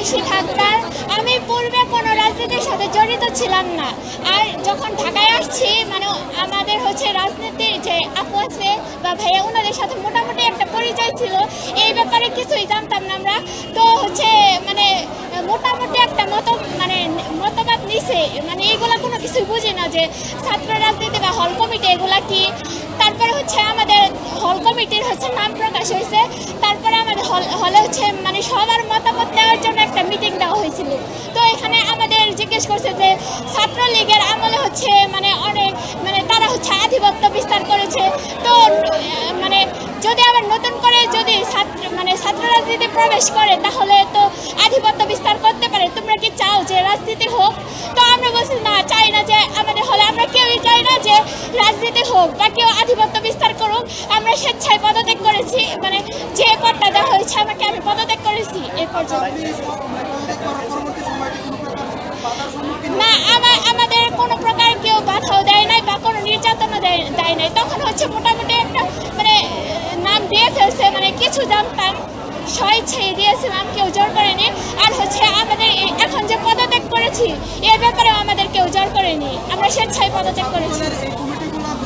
ঐশী আক্তার। আমি পূর্বে কোনো রাজনীতির সাথে জড়িত ছিলাম না। আর যখন ঢাকায় আসছি মানে আমাদের হচ্ছে রাজনীতির যে আপু আছে বা ভাইয়া ওনাদের সাথে মোটামুটি একটা পরিচয় ছিল। এই ব্যাপারে কিছুই জানতাম না আমরা। তো হচ্ছে মানে মোটামুটি একটা মতবাদ নিছে, মানে এগুলা কোনো কিছুই বুঝি না যে ছাত্র রাজনীতি বা হল কমিটি এগুলা কি। তারপরে হচ্ছে আমাদের হল কমিটির হচ্ছে নাম প্রকাশ হয়েছে। তারপরে আমাদের হলে হচ্ছে মানে সবার মতামত নেওয়ার জন্য একটা মিটিং দেওয়া হয়েছিল। তো এখানে আমাদের জিজ্ঞেস করছে যে ছাত্রলীগের আমলে হচ্ছে মানে অনেক মানে তারা হচ্ছে আধিপত্য বিস্তার করেছে। তো মানে যদি আবার নতুন করে যদি ছাত্র রাজনীতি প্রবেশ করে তাহলে তো আধিপত্য বিস্তার করতে পারে। তোমরা কি চাও যে রাজনীতি হোক? তো আমরা বলছি না, চাই না যে আমাদের হলে আমরা কেউই চাই না যে রাজনীতি হোক বা কেউ আধিপত্য বিস্তার করুক। আমরা স্বেচ্ছায় পদত্যাগ করেছি, মানে যে পদটা দেওয়া হয়েছে আমাকে আমি পদত্যাগ করেছি এ পর্যন্ত। না, আমাদের কোনো প্রকার কেউ বাধাও দেয় নাই বা কোনো নির্যাতনও দেয় নাই। তখন হচ্ছে মোটামুটি একটা মানে নাম দিয়ে ফেলছে, মানে কিছু জানতাম স্বেচ্ছায় দিয়েছিলাম, কেউ জোর করেনি। আর হচ্ছে আমাদের এখন যে পদত্যাগ করেছি এর ব্যাপারেও আমাদের কেউ জোর করেনি, আমরা স্বেচ্ছায় পদত্যাগ করেছি।